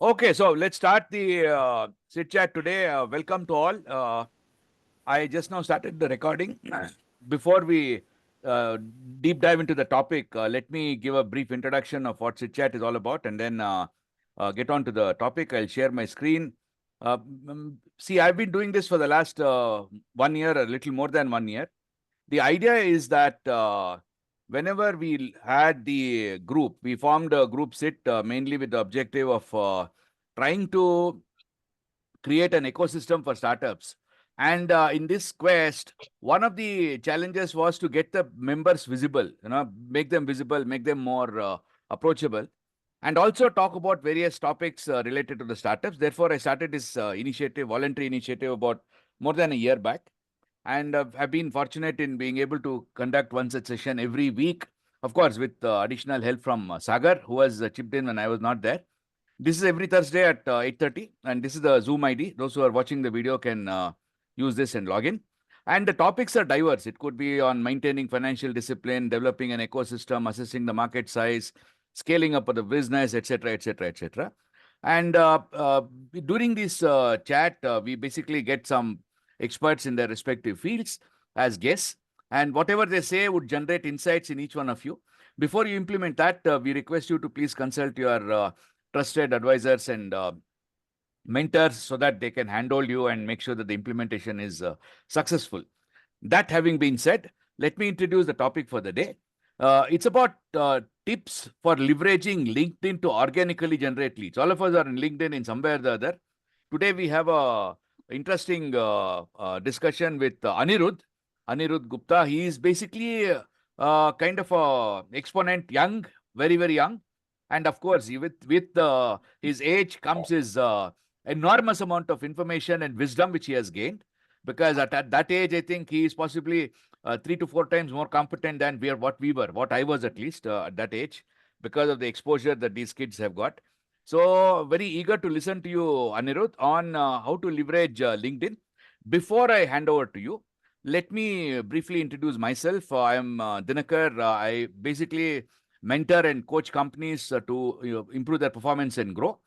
Okay, so let's start the sit chat today. Welcome to all. I just now started the recording. Before we uh, deep dive into the topic, let me give a brief introduction of what sit chat is all about, and then get on to the topic. I'll share my screen. See, I've been doing this for the last 1 year, a little more than 1 year. The idea is that whenever we had the group, we formed a group sit mainly with the objective of trying to create an ecosystem for startups. And in this quest, one of the challenges was to get the members visible, make them visible, make them more approachable, and also talk about various topics related to the startups. Therefore, I started this initiative, voluntary initiative, about more than a year back, and have been fortunate in being able to conduct one such session every week, of course, with additional help from Sagar, who has chipped in when I was not there. This is every Thursday at 8:30, and this is the Zoom ID. Those who are watching the video can use this and log in. And the topics are diverse. It could be on maintaining financial discipline, developing an ecosystem, assessing the market size, scaling up of the business, etc., etc., etc. And during this chat, we basically get some experts in their respective fields as guests, and whatever they say would generate insights in each one of you. Before you implement that, we request you to please consult your trusted advisors and mentors so that they can handhold you and make sure that the implementation is successful. That having been said, let me introduce the topic for the day. It's about tips for leveraging LinkedIn to organically generate leads. All of us are in LinkedIn in some way or the other. Today we have a interesting discussion with Anirudh Gupta. He is basically kind of a exponent, young, very, very young. And of course, with his age comes his enormous amount of information and wisdom which he has gained. Because at that age, I think he is possibly 3 to 4 times more competent than what I was at least at that age, because of the exposure that these kids have got. So very eager to listen to you, Anirudh, on how to leverage LinkedIn. Before I hand over to you, let me briefly introduce myself. I am Dinakar. I basically mentor and coach companies to improve their performance and grow,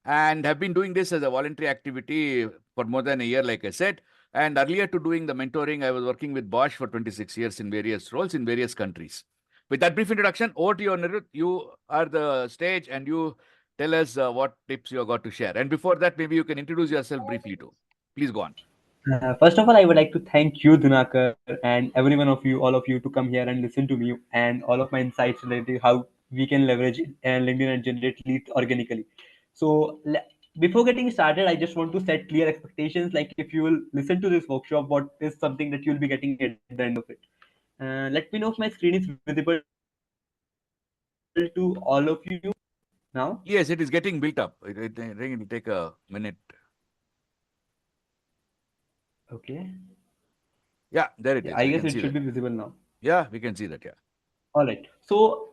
and have been doing this as a voluntary activity for more than a year, like I said. And earlier to doing the mentoring, I was working with Bosch for 26 years in various roles in various countries. With that brief introduction, over to you, Anirudh. You are the stage, and you tell us what tips you have got to share. And before that, maybe you can introduce yourself briefly too. Please go on. First of all, I would like to thank you, Dinakar, and every one of you, all of you, to come here and listen to me and all of my insights related to how we can leverage it and LinkedIn and generate leads organically. So, before getting started, I just want to set clear expectations. Like, if you will listen to this workshop, what is something that you'll be getting at the end of it? Let me know if my screen is visible to all of you now. Yes, it is getting built up. I think it will take a minute. Okay. Yeah, there it Yeah, is. I We guess can it see should that. be visible now. Yeah, we can see that. Yeah. All right. So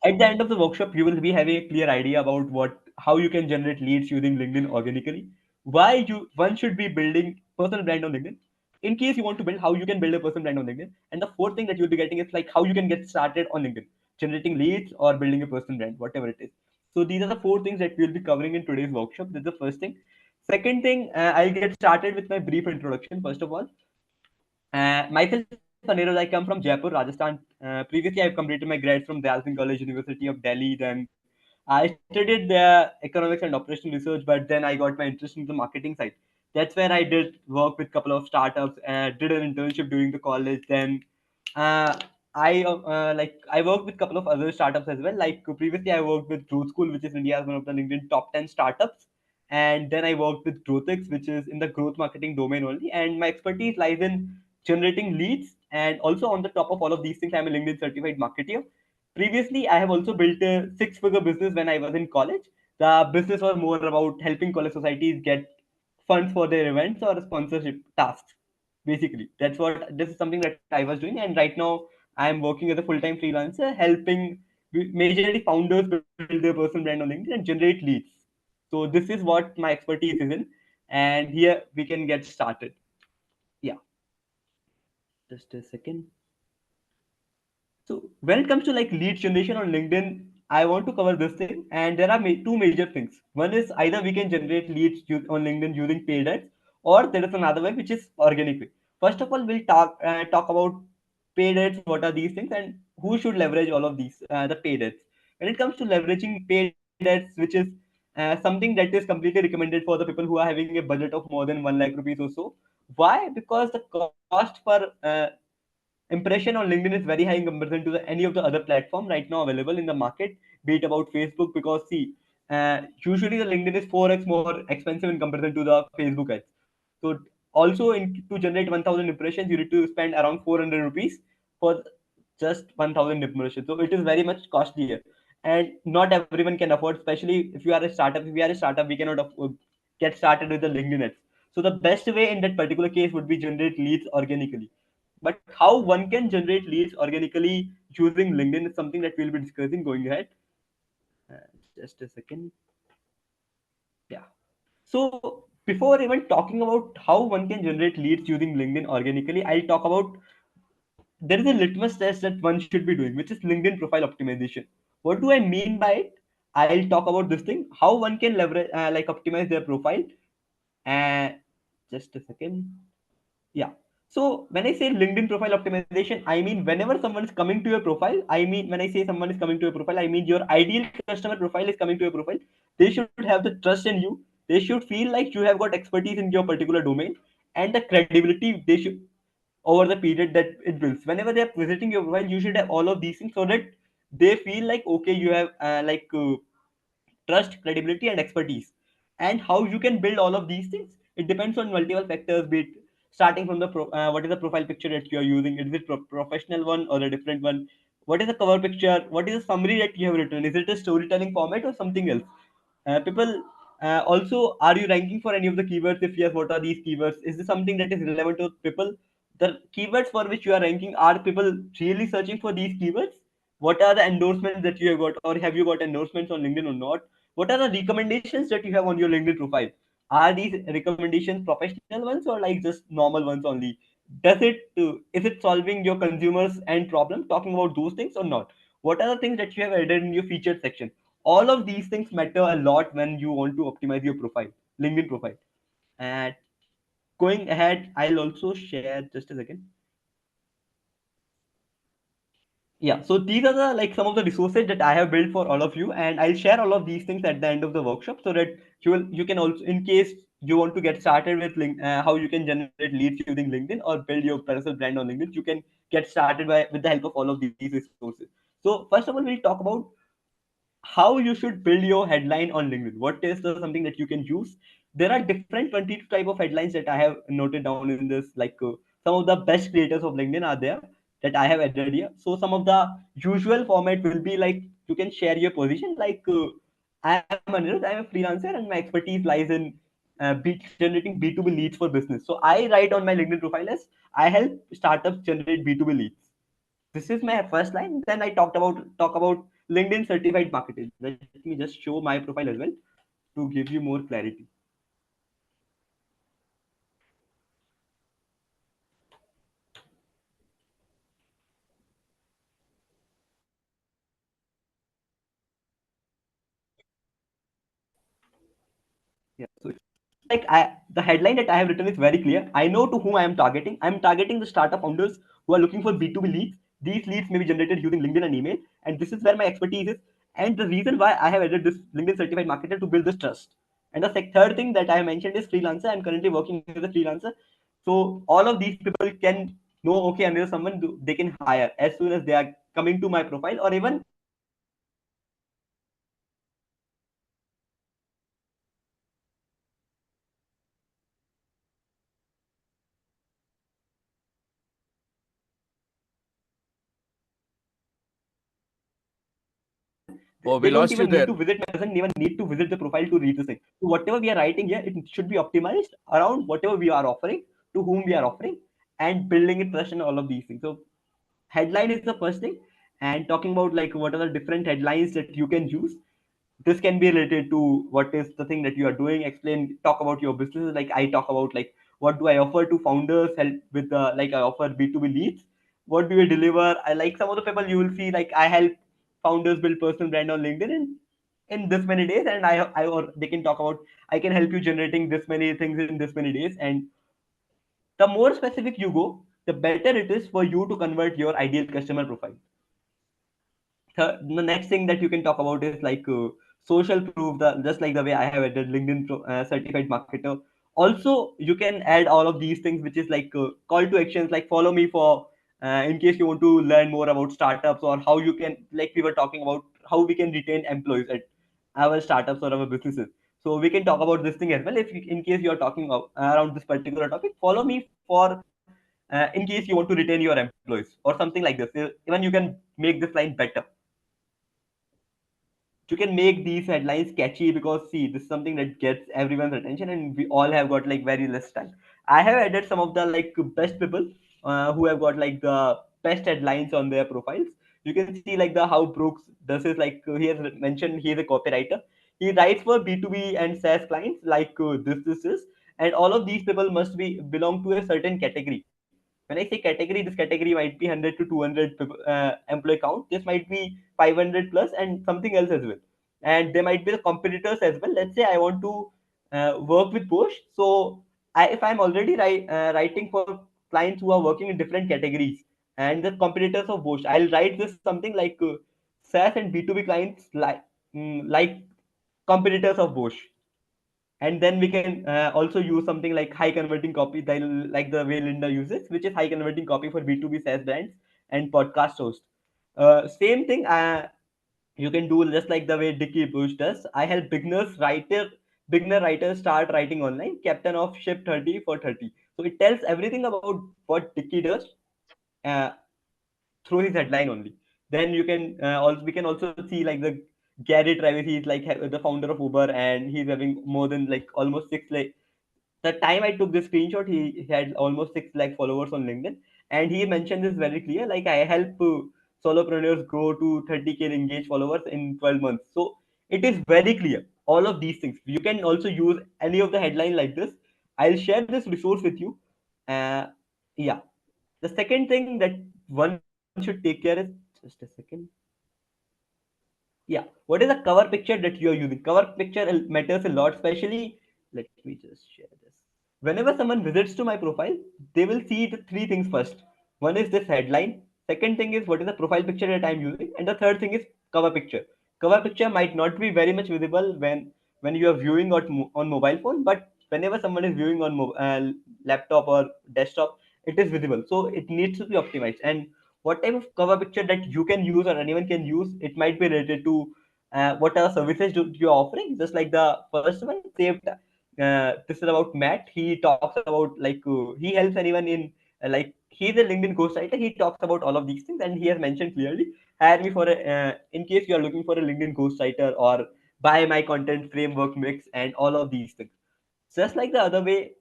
at the end of the workshop, you will be having a clear idea about how you can generate leads using LinkedIn organically. One should be building personal brand on LinkedIn. In case you want to build, how you can build a personal brand on LinkedIn. And the fourth thing that you'll be getting is like how you can get started on LinkedIn, generating leads or building a personal brand, whatever it is. So these are the four things that we'll be covering in today's workshop. That's the first thing. Second thing, I'll get started with my brief introduction. First of all, myself, Anirudh, I come from Jaipur, Rajasthan. Previously, I've completed my grad from Dal Singh College, University of Delhi. Then I studied the economics and operational research, but then I got my interest in the marketing side. That's where I did work with a couple of startups, did an internship during the college. Then uh, I worked with a couple of other startups as well. Like previously, I worked with Growth School, which is India's one of the LinkedIn top 10 startups. And then I worked with GrowthX, which is in the growth marketing domain only. And my expertise lies in generating leads. And also on the top of all of these things, I'm a LinkedIn certified marketer. Previously, I have also built a six-figure business when I was in college. The business was more about helping college societies get funds for their events or sponsorship tasks. Basically, this is something that I was doing, and right now I am working as a full-time freelancer, helping majorly founders build their personal brand on LinkedIn and generate leads. So this is what my expertise is in, and here we can get started. Yeah, just a second. So when it comes to like lead generation on LinkedIn, I want to cover this thing, and there are two major things. One is either we can generate leads on LinkedIn using paid ads, or there is another way which is organic way. First of all, we'll talk about paid ads. What are these things, and who should leverage all of these the paid ads? When it comes to leveraging paid ads, which is something that is completely recommended for the people who are having a budget of more than 1 lakh rupees or so. Why? Because the cost per impression on LinkedIn is very high in comparison to any of the other platform right now available in the market, be it about Facebook. Because see, usually the LinkedIn is 4x more expensive in comparison to the Facebook ads. So also to generate 1,000 impressions, you need to spend around 400 rupees for just 1,000 impressions. So it is very much costlier, and not everyone can afford. Especially if you are a startup. If we are a startup, we cannot get started with the LinkedIn ads. So the best way in that particular case would be generate leads organically. But how one can generate leads organically using LinkedIn is something that we'll be discussing going ahead. Just a second. Yeah. So before even talking about how one can generate leads using LinkedIn organically, I'll talk about there is a litmus test that one should be doing, which is LinkedIn profile optimization. What do I mean by it? I'll talk about this thing, how one can leverage like optimize their profile. And just a second. Yeah. So when I say LinkedIn profile optimization, I mean whenever someone is coming to your profile, I mean when I say someone is coming to your profile, I mean your ideal customer profile is coming to your profile. They should have the trust in you. They should feel like you have got expertise in your particular domain, and the credibility they should over the period that it builds. Whenever they are visiting your profile, you should have all of these things so that they feel like okay, you have trust, credibility, and expertise. And how you can build all of these things, it depends on multiple factors. Be it starting from the what is the profile picture that you are using? Is it professional one or a different one? What is the cover picture? What is the summary that you have written? Is it a storytelling format or something else? People also, are you ranking for any of the keywords? If yes, what are these keywords? Is this something that is relevant to people? The keywords for which you are ranking, are people really searching for these keywords? What are the endorsements that you have got, or have you got endorsements on LinkedIn or not? What are the recommendations that you have on your LinkedIn profile? Are these recommendations professional ones or like just normal ones only? Does it is it solving your consumers and problem, talking about those things or not? What are the things that you have added in your featured section? All of these things matter a lot when you want to optimize your profile, LinkedIn profile. And going ahead, I'll also share just a second. Yeah, so these are the like some of the resources that I have built for all of you, and I'll share all of these things at the end of the workshop so that you can also, in case you want to get started with how you can generate leads using LinkedIn or build your personal brand on LinkedIn, you can get started by with the help of all of these resources. So first of all, we'll talk about how you should build your headline on LinkedIn. What is the something that you can use? There are different 22 type of headlines that I have noted down in this. Some of the best creators of LinkedIn are there that I have added here. So some of the usual format will be like you can share your position. I am Anirudh, I am a freelancer, and my expertise lies in generating B2B leads for business. So I write on my LinkedIn profile as I help startups generate B2B leads. This is my first line. Then I talk about LinkedIn certified marketing. Let me just show my profile as well to give you more clarity. Yeah. So like the headline that I have written is very clear. I know to whom I am targeting. I am targeting the startup founders who are looking for B2B leads. These leads may be generated using LinkedIn and email, and this is where my expertise is. And the reason why I have added this LinkedIn certified marketer to build this trust. And the third thing that I have mentioned is freelancer. I'm currently working as a freelancer, so all of these people can know okay, and there's someone they can hire as soon as they are coming to my profile, or even Oh, they we don't lost you even need there. to visit my doesn't even need to visit the profile to read the thing. So whatever we are writing here, it should be optimized around whatever we are offering, to whom we are offering, and building it trust and all of these things. So headline is the first thing, and talking about like what are the different headlines that you can use. This can be related to what is the thing that you are doing. Explain, talk about your business. Like I talk about like what do I offer to founders, help with the like I offer B2B leads. What do you deliver? I like some of the people you will see like I help founders build personal brand on LinkedIn in this many days, and I or they can talk about I can help you generating this many things in this many days. And the more specific you go, the better it is for you to convert your ideal customer profile. The next thing that you can talk about is like social proof, the just like the way I have added LinkedIn certified marketer. Also you can add all of these things, which is like call to actions, like follow me for in case you want to learn more about startups, or how you can, like we were talking about, how we can retain employees at our startups or our businesses. So we can talk about this thing as well. If you, in case you are talking about, around this particular topic, follow me for in case you want to retain your employees or something like this. Even you can make this line better. You can make these headlines catchy, because see, this is something that gets everyone's attention, and we all have got like very less time. I have added some of the like best people who have got like the best headlines on their profiles. You can see like the how Brooks does is like he has mentioned he is a copywriter. He writes for B2B and SaaS clients like this, and all of these people must be belong to a certain category. When I say category, this category might be 100 to 200 people, employee count. This might be 500 plus and something else as well. And there might be the competitors as well. Let's say I want to work with Bosch. So if I'm already writing for clients who are working in different categories and the competitors of Bosch, I'll write this something like SaaS and B2B clients like competitors of Bosch. And then we can also use something like high converting copy, like the way Linda uses, which is high converting copy for B2B SaaS brands and podcast host. Same thing you can do just like the way Dicky Bush does. I help beginner writers start writing online. Captain of ship 30 for 30. So it tells everything about what Dicky does uh, through his headline only. Then you can also we can also see like the Gary Travis. He's like the founder of Uber, and he's having more than like almost 6 lakh. The time I took this screenshot, he had almost 6 lakh followers on LinkedIn, and he mentioned this very clear. Like I help solopreneurs grow to 30K engaged followers in 12 months. So it is very clear. All of these things you can also use any of the headline like this. I'll share this resource with you. Uh, yeah. The second thing that one should take care is just a second. Yeah, what is the cover picture that you are using? Cover picture matters a lot, especially. Let me just share this. Whenever someone visits to my profile, they will see the three things first. One is this headline. Second thing is what is the profile picture that I'm using, and the third thing is cover picture. Cover picture might not be very much visible when you are viewing on mobile phone, but whenever someone is viewing on laptop or desktop, it is visible. So it needs to be optimized. And what type of cover picture that you can use or anyone can use, it might be related to what are services you're offering. Just like the first one saved, this is about Matt. He talks about like he helps anyone in like he's a LinkedIn ghostwriter. He talks about all of these things, and he has mentioned clearly, hire me for a in case you are looking for a LinkedIn ghostwriter, or buy my content framework mix and all of these things. Just like the other way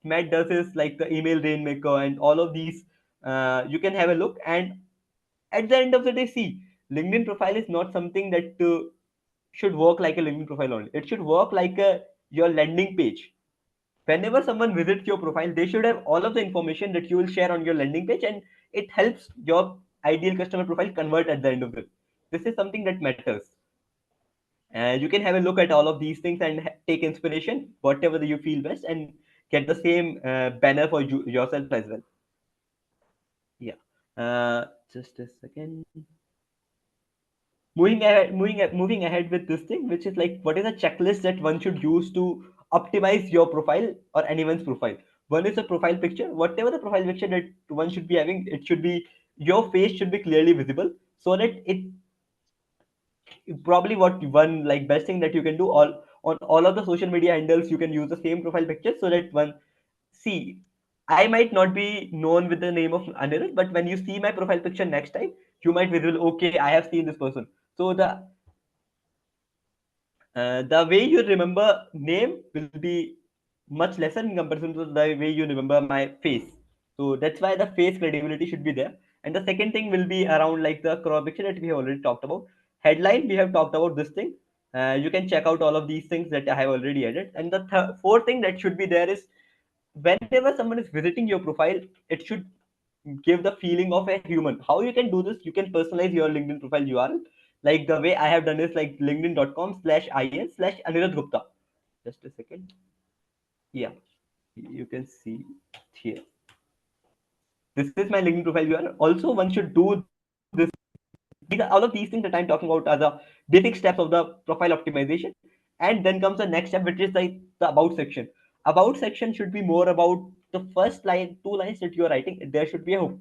Matt does is like the email rainmaker and all of these. You can have a look, and at the end of the day, see, LinkedIn profile is not something that should work like a LinkedIn profile only. It should work like your landing page. Whenever someone visits your profile, they should have all of the information that you will share on your landing page, and it helps your ideal customer profile convert at the end of it. This is something that matters. You can have a look at all of these things and take inspiration, whatever you feel best, and get the same banner for yourself as well. Yeah. Just a second. Moving ahead with this thing, which is like what is a checklist that one should use to optimize your profile or anyone's profile. One is a profile picture. Whatever the profile picture that one should be having, it should be, your face should be clearly visible, so that it probably what one like best thing that you can do, all on all of the social media handles, you can use the same profile picture, so that one, see, I might not be known with the name of Anirudh, but when you see my profile picture next time, you might visible, okay, I have seen this person. So the way you remember name will be much lesser in comparison to the way you remember my face. So that's why the face credibility should be there. And the second thing will be around like the crop picture that we have already talked about. Headline, we have talked about this thing. You can check out all of these things that I have already added. And the fourth thing that should be there is whenever someone is visiting your profile, it should give the feeling of a human. How you can do this? You can personalize your LinkedIn profile URL. Like the way I have done is like linkedin.com/in/Anirudh Gupta. Just a second. Yeah, you can see here. This is my LinkedIn profile URL. Also, one should do this. These are all of these things that I'm talking about are the basic steps of the profile optimization. And then comes the next step, which is like the about section. About section should be more about the first line, two lines that you are writing. There should be a hook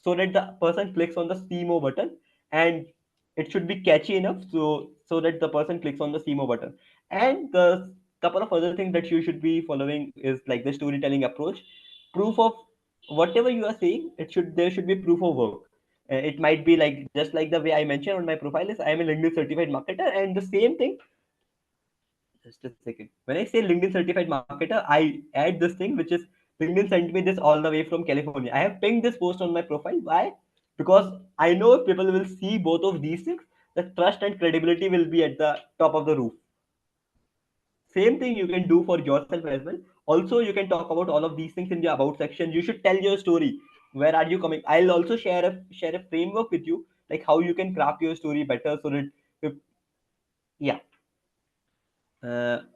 so that the person clicks on the see more button, and it should be catchy enough so that the person clicks on the see more button. And the couple of other things that you should be following is like the storytelling approach, proof of whatever you are saying. There should be proof of work. It might be like just like the way I mentioned on my profile is I am a LinkedIn certified marketer, and the same thing. Just a second. When I say LinkedIn certified marketer, I add this thing which is LinkedIn sent me this all the way from California. I have pinged this post on my profile. Why? Because I know if people will see both of these things, the trust and credibility will be at the top of the roof. Same thing you can do for yourself as well. Also, you can talk about all of these things in the about section. You should tell your story. Where are you coming? I'll also share a framework with you, like how you can craft your story better so that if, yeah.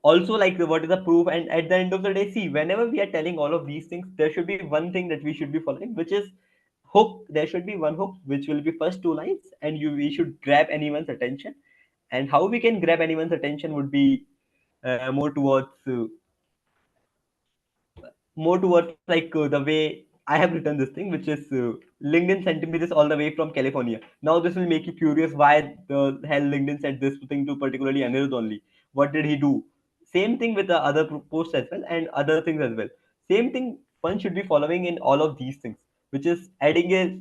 Also like what is the proof, and at the end of the day, see, whenever we are telling all of these things, there should be one thing that we should be following, which is hook. There should be one hook which will be first two lines, and we should grab anyone's attention. And how we can grab anyone's attention would be more towards like the way I have written this thing, which is LinkedIn sent me this all the way from California. Now this will make you curious why the hell LinkedIn sent this thing to particularly Anirudh only. What did he do? Same thing with the other posts as well and other things as well. Same thing one should be following in all of these things, which is adding a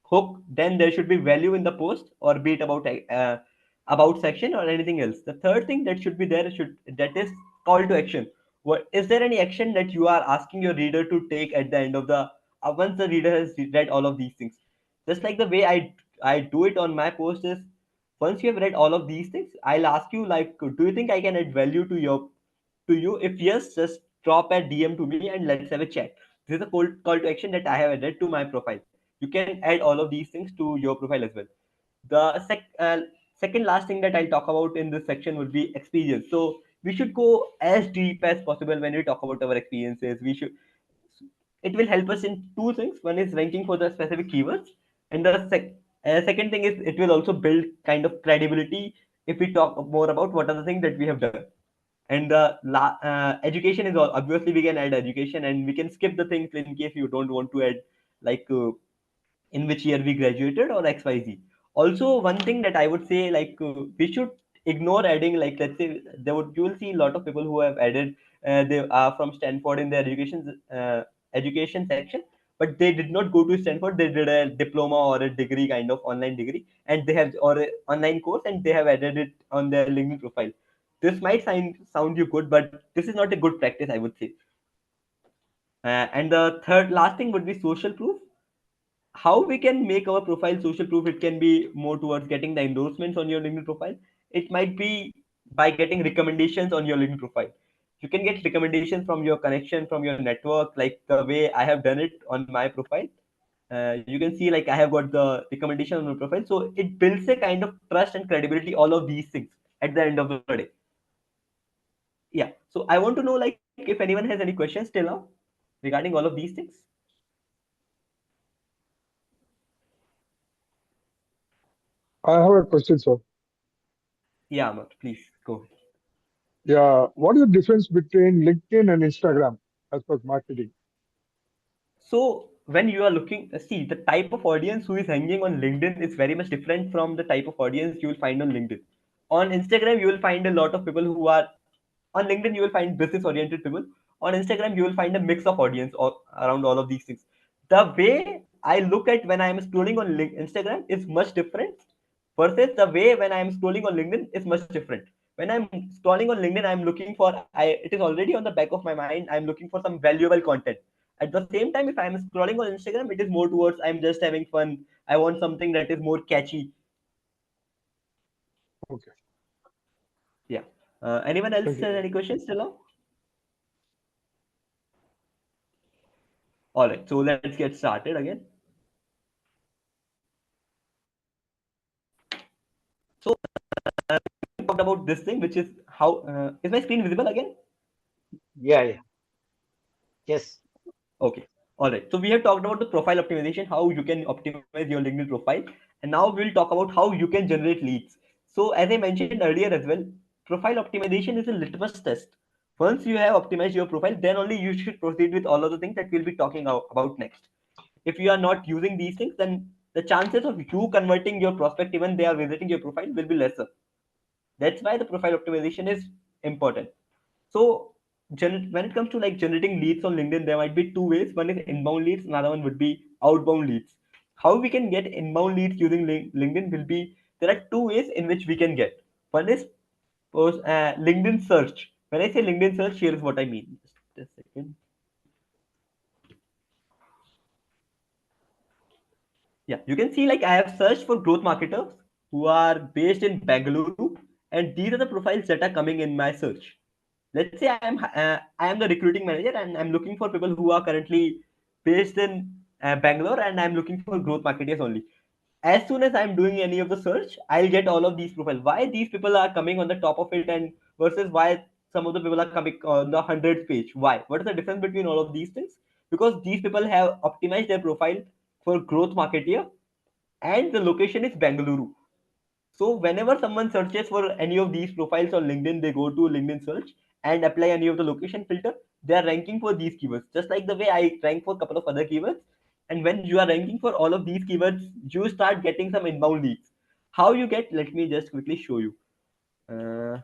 hook. Then there should be value in the post, or be it about section or anything else. The third thing that should be there should that is call to action. What is there any action that you are asking your reader to take at the end of the once the reader has read all of these things? Just like the way I do it on my post is, once you have read all of these things, I'll ask you like, do you think I can add value to you? If yes, just drop a DM to me and let's have a chat. This is a call to action that I have added to my profile. You can add all of these things to your profile as well. The second last thing that I'll talk about in this section would be experience. So we should go as deep as possible when we talk about our experiences. It will help us in two things. One is ranking for the specific keywords, and the second thing is it will also build kind of credibility if we talk more about what are the things that we have done. And the education is all, obviously we can add education, and we can skip the things in case you don't want to add like in which year we graduated or xyz. Also, one thing that I would say, like we should ignore adding, like let's say you will see a lot of people who have added they are from Stanford in their education section, but they did not go to Stanford. They did a diploma or a degree, kind of online degree, and they have, or a online course, and they have added it on their LinkedIn profile. This might sound you good, but this is not a good practice, I would say. And the third last thing would be social proof. How we can make our profile social proof? It can be more towards getting the endorsements on your LinkedIn profile. It might be by getting recommendations on your LinkedIn profile. You can get recommendations from your connection, from your network, like the way I have done it on my profile. You can see like I have got the recommendation on my profile, so it builds a kind of trust and credibility, all of these things at the end of the day. Yeah, so I want to know like if anyone has any questions till now regarding all of these things. I have a question, sir. Yeah, Amar, please go ahead. Yeah, what is the difference between LinkedIn and Instagram as per marketing? So when you are looking, see, the type of audience who is hanging on LinkedIn is very much different from the type of audience you will find on LinkedIn. On Instagram, you will find a lot of people who are on LinkedIn. You will find business oriented people. On Instagram, you will find a mix of audience around all of these things. The way I look at when I am scrolling on Instagram is much different versus the way when I am scrolling on LinkedIn is much different. When I'm scrolling on LinkedIn, I'm looking for, it is already on the back of my mind. I'm looking for some valuable content. At the same time, if I'm scrolling on Instagram, it is more towards I'm just having fun. I want something that is more catchy. Okay, Yeah. Anyone else thank you. has any questions till now? All right. So let's get started again. about this thing, which is how is my screen visible again? Yeah. Yes. Okay. All right. So we have talked about the profile optimization, how you can optimize your LinkedIn profile, and now we'll talk about how you can generate leads. So as I mentioned earlier as well, profile optimization is a litmus test. Once you have optimized your profile, then only you should proceed with all of the things that we'll be talking about next. If you are not using these things, then the chances of you converting your prospect, even they are visiting your profile, will be lesser. That's why the profile optimization is important. So when it comes to like generating leads on LinkedIn, there might be two ways. One is inbound leads, another one would be outbound leads. How we can get inbound leads using LinkedIn will be, there are two ways in which we can get. One is LinkedIn search. When I say LinkedIn search, here is what I mean. Just a second. Yeah, you can see like I have searched for growth marketers who are based in Bangalore, and these are the profiles that are coming in my search. Let's say I am the recruiting manager and I'm looking for people who are currently based in Bangalore, and I'm looking for growth marketers only. As soon as I'm doing any of the search, I'll get all of these profiles. Why these people are coming on the top of it, and versus why some of the people are coming on the hundredth page? Why? What is the difference between all of these things? Because these people have optimized their profile for growth marketer, and the location is Bangalore. So whenever someone searches for any of these profiles on LinkedIn, they go to LinkedIn search and apply any of the location filter. They are ranking for these keywords, just like the way I rank for a couple of other keywords. And when you are ranking for all of these keywords, you start getting some inbound leads. How you get? Let me just quickly show you. Uh,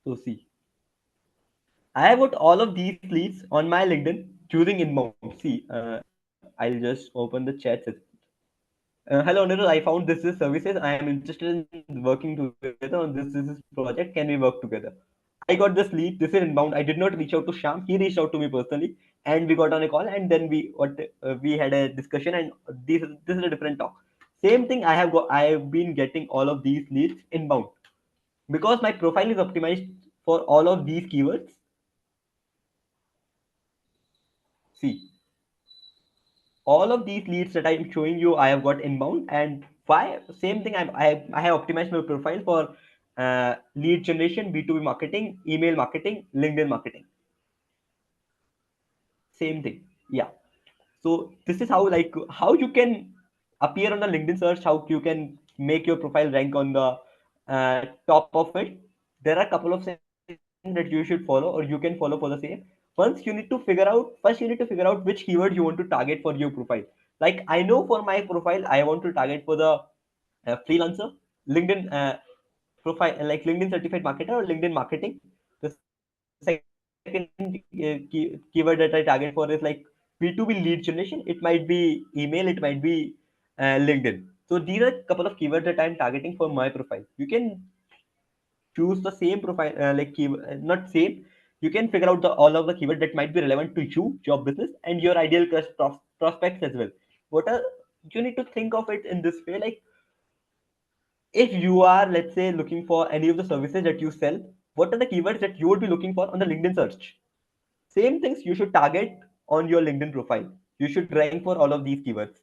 so see, I have got all of these leads on my LinkedIn choosing inbound. See, I'll just open the chat. Hello, Anirudh. I found this is services. I am interested in working together on this project. Can we work together? I got this lead. This is inbound. I did not reach out to Sham. He reached out to me personally, and we got on a call. And then we had a discussion. And this is a different talk. Same thing. I have been getting all of these leads inbound because my profile is optimized for all of these keywords. See, all of these leads that I'm showing you, I have got inbound. And why? Same thing. I have optimized my profile for lead generation, B2B marketing, email marketing, LinkedIn marketing. Same thing. Yeah. So this is how you can appear on the LinkedIn search, how you can make your profile rank on the top of it. There are a couple of things that you should follow, or you can follow for the same. First you need to figure out which keyword you want to target for your profile. Like I know for my profile, I want to target for the freelancer, LinkedIn profile, like LinkedIn certified marketer or LinkedIn marketing. The second keyword that I target for is like B2B lead generation. It might be email, it might be LinkedIn. So these are a couple of keywords that I'm targeting for my profile. You can choose the same profile, not same. You can figure out all of the keywords that might be relevant to you, your business, and your ideal prospects as well. What are You need to think of it in this way, like if you are, let's say, looking for any of the services that you sell, what are the keywords that you would be looking for on the LinkedIn search? Same things you should target on your LinkedIn profile. You should rank for all of these keywords.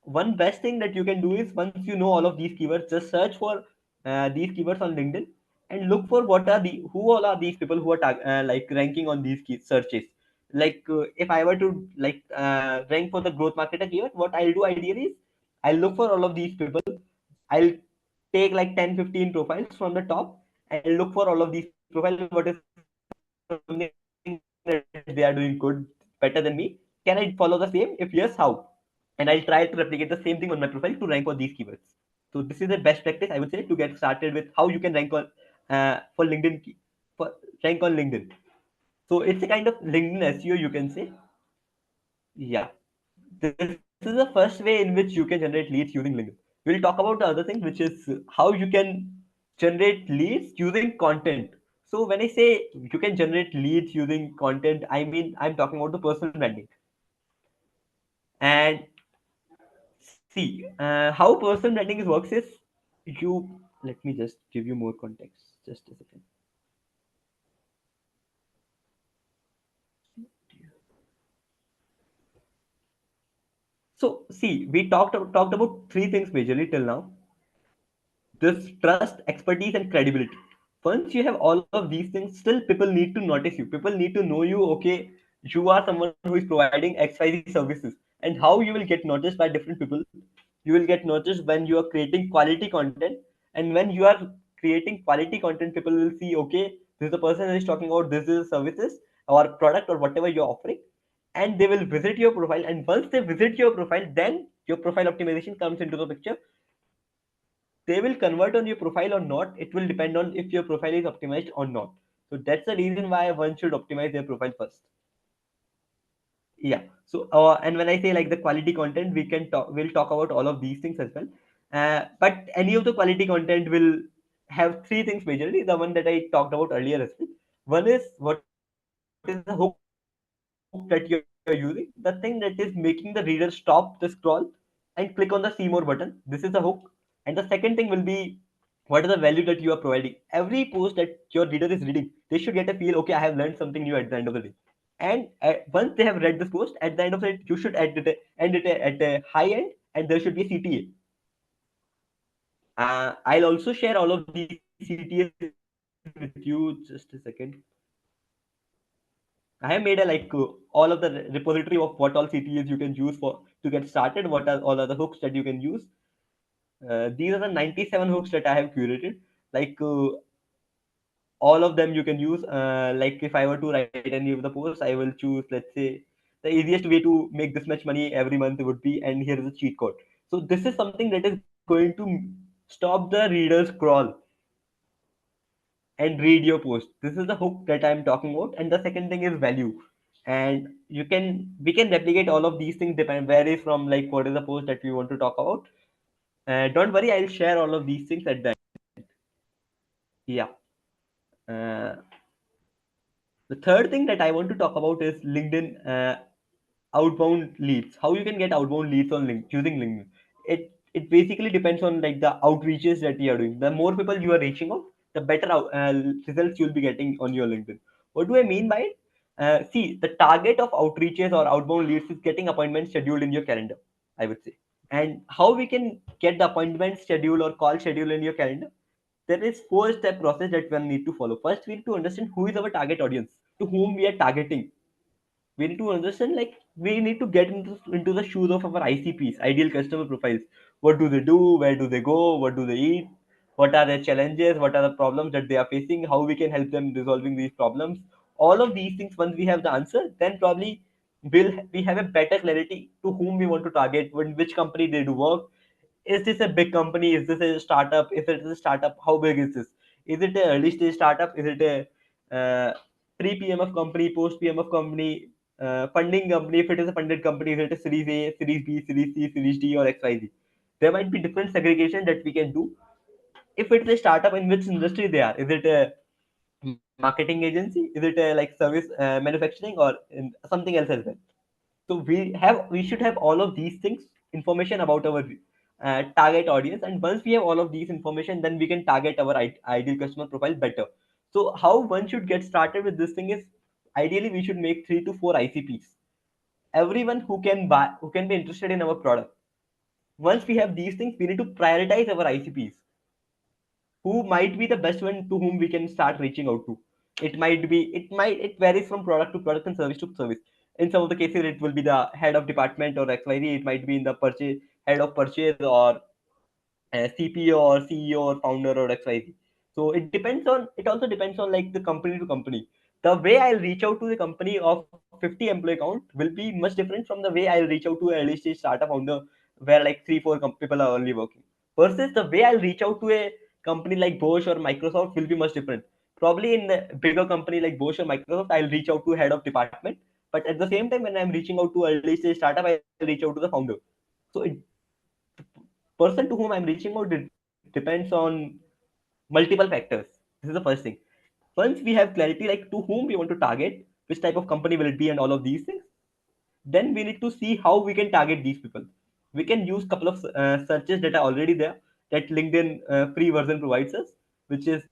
One best thing that you can do is, once you know all of these keywords, just search for these keywords on LinkedIn and look for who all are these people who are like ranking on these searches. Like if I were to rank for the growth marketer keyword, what I'll do ideally is I'll look for all of these people. I'll take like 10, 15 profiles from the top and look for all of these profiles. What is something that they are doing good, better than me? Can I follow the same? If yes, how? And I'll try to replicate the same thing on my profile to rank for these keywords. So this is the best practice, I would say, to get started with how you can rank on for LinkedIn, for rank on LinkedIn. So it's a kind of LinkedIn SEO, you can say. Yeah. This is the first way in which you can generate leads using LinkedIn. We'll talk about the other thing, which is how you can generate leads using content. So when I say you can generate leads using content, I'm talking about the personal branding. And see, how personal branding works is, let me just give you more context. Just a second. So see, we talked about three things majorly till now. this trust, expertise, and credibility. Once you have all of these things, still people need to notice you. People need to know you. Okay, you are someone who is providing XYZ services, and how you will get noticed by different people. You will get noticed when you are creating quality content, and when you are creating quality content, people will see, okay, this is the person who is talking about this is services or product or whatever you're offering, and they will visit your profile. And once they visit your profile, then your profile optimization comes into the picture. They will convert on your profile or not. It will depend on if your profile is optimized or not. So that's the reason why one should optimize their profile first. Yeah. So and when I say like the quality content, we'll talk about all of these things as well. But any of the quality content will have three things majorly, the one that I talked about earlier as well. One is what is the hook that you're using, the thing that is making the reader stop the scroll and click on the see more button. This is the hook. And the second thing will be, what is the value that you are providing. Every post that your reader is reading, they should get a feel, okay, I have learned something new at the end of the day. And once they have read this post, at the end of it, you should end it at a high end, and there should be a CTA. I'll also share all of these CTAs with you. Just a second. I have made a all of the repository of what all CTAs you can use for to get started. What are all other hooks that you can use? These are the 97 hooks that I have curated. Like all of them you can use. Like if I were to write any of the posts, I will choose, let's say, the easiest way to make this much money every month would be, and here is a cheat code. So this is something that is going to stop the reader's scroll and read your post. This is the hook that I'm talking about. And the second thing is value. And we can replicate all of these things, depend varies from like what is the post that we want to talk about. Don't worry, I'll share all of these things at the end. Yeah. uh, the third thing that I want to talk about is LinkedIn outbound leads. How you can get outbound leads on using LinkedIn. It basically depends on like the outreaches that you are doing. The more people you are reaching out, the better results you'll be getting on your LinkedIn. What do I mean by it? See, the target of outreaches or outbound leads is getting appointments scheduled in your calendar, I would say. And how we can get the appointment schedule or call schedule in your calendar? There is four-step process that one need to follow. First, we need to understand who is our target audience, to whom we are targeting. We need to understand, like, we need to get into the shoes of our ICPs, ideal customer profiles. What do they do? Where do they go? What do they eat? What are their challenges? What are the problems that they are facing? How we can help them resolving these problems? All of these things, once we have the answer, then probably we have a better clarity to whom we want to target, when which company they do work. Is this a big company? Is this a startup? If it is a startup, how big is this? Is it an early stage startup? Is it a pre PMF company, post PMF company, funding company? If it is a funded company, is it a Series A, Series B, Series C, Series D, or XYZ? There might be different segregation that we can do. If it's a startup, in which industry they are? Is it a marketing agency? Is it a like service manufacturing, or in something else as well? So we should have all of these things, information about our target audience. And once we have all of these information, then we can target our ideal customer profile better. So how one should get started with this thing is, ideally we should make 3 to 4 ICPs, everyone who can be interested in our product. Once we have these things, we need to prioritize our ICPs, who might be the best one to whom we can start reaching out to. It varies from product to product and service to service. In some of the cases, it will be the head of department or XYZ. It might be in the purchase, head of purchase, or CPO or CEO or founder or XYZ. So it also depends on like the company to company. The way I'll reach out to the company of 50 employee count will be much different from the way I'll reach out to an early stage startup founder where like 3 4 people are only working. Versus the way I'll reach out to a company like Bosch or Microsoft will be much different. Probably in a bigger company like Bosch or Microsoft, I'll reach out to head of department. But at the same time, when I'm reaching out to early stage startup, I'll reach out to the founder. So person to whom I'm reaching out depends on multiple factors. This is the first thing. Once we have clarity like to whom we want to target, which type of company will it be, and all of these things, then we need to see how we can target these people. We can use couple of searches that are already there, that LinkedIn free version provides us, which is,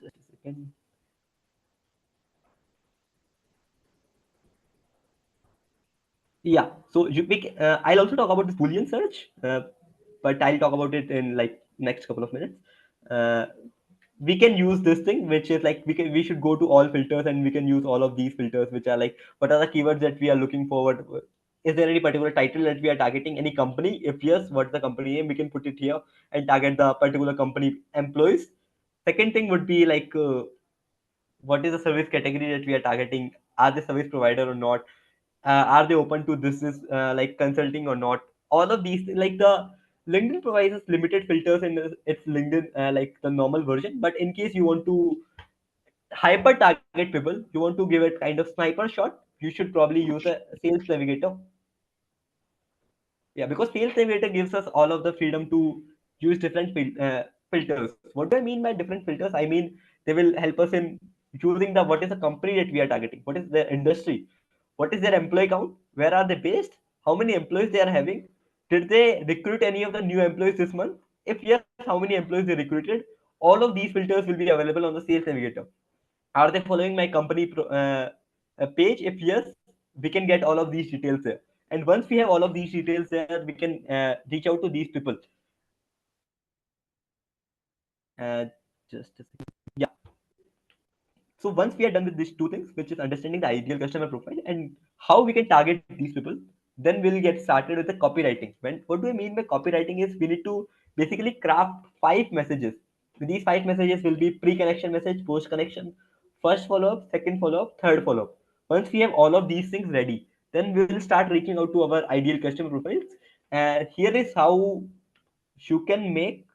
just a second. Yeah. So I'll also talk about this Boolean search, but I'll talk about it in like next couple of minutes. Uh, we can use this thing, which is like we should go to all filters and we can use all of these filters, which are like what are the keywords that we are looking forward. Is there any particular title that we are targeting? Any company? If yes, what's the company name? We can put it here and target the particular company employees. Second thing would be like what is the service category that we are targeting? Are they service provider or not? Are they open to this like consulting or not? All of these, like the LinkedIn provides us limited filters in its LinkedIn, like the normal version. But in case you want to hyper target people, you want to give it kind of sniper shot, you should probably use a sales navigator. Yeah, because sales navigator gives us all of the freedom to use different filters. What do I mean by different filters? I mean they will help us in using the what is the company that we are targeting, what is their industry, what is their employee count, where are they based, how many employees they are having, did they recruit any of the new employees this month? If yes, how many employees they recruited? All of these filters will be available on the sales navigator. Are they following my company page? If yes, we can get all of these details there. And once we have all of these details there, we can reach out to these people. Just a second. Yeah. So once we are done with these two things, which is understanding the ideal customer profile and how we can target these people, then we'll get started with the copywriting. When what do I mean by copywriting is we need to basically craft 5 messages. So these 5 messages will be pre-connection message, post-connection, first follow-up, second follow-up, third follow-up. Once we have all of these things ready, then we will start reaching out to our ideal customer profiles. And here is how you can make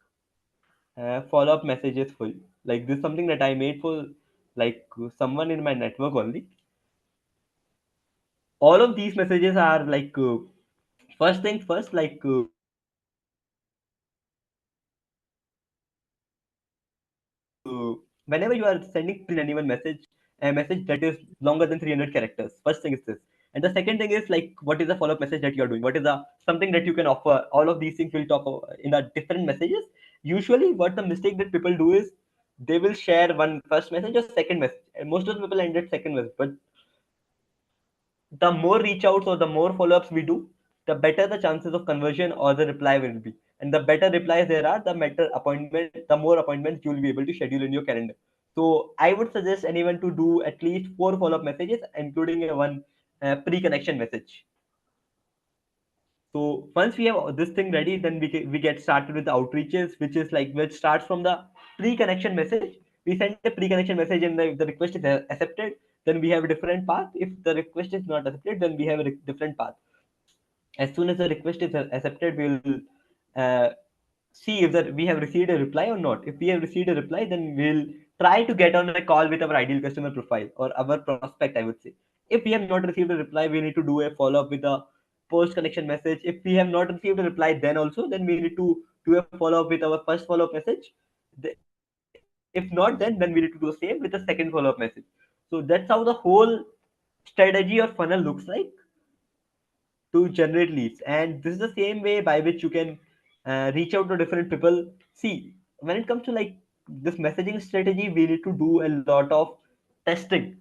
follow-up messages for you. Like this is something that I made for like someone in my network only. All of these messages are like first thing first, like whenever you are sending anyone message, a message that is longer than 300 characters. First thing is this. And the second thing is like what is the follow-up message that you are doing? What is the something that you can offer? All of these things we'll talk about in the different messages. Usually what the mistake that people do is they will share one first message or second message. And most of the people end at second message. But the more reach outs or the more follow-ups we do, the better the chances of conversion or the reply will be. And the better replies there are, the more appointments you will be able to schedule in your calendar. So I would suggest anyone to do at least 4 follow-up messages, including a one pre-connection message. So once we have this thing ready, then we get started with the outreaches, which starts from the pre-connection message. We send a pre-connection message and the request is accepted. Then we have a different path. If the request is not accepted, then we have a different path. As soon as the request is accepted, we will uh, see if that we have received a reply or not. If we have received a reply, then we'll try to get on a call with our ideal customer profile or our prospect, I would say. If we have not received a reply, we need to do a follow-up with a post connection message. If we have not received a reply, then we need to do a follow-up with our first follow-up message. If not, then we need to do the same with the second follow-up message. So that's how the whole strategy or funnel looks like to generate leads. And this is the same way by which you can reach out to different people. See, when it comes to like this messaging strategy, we need to do a lot of testing.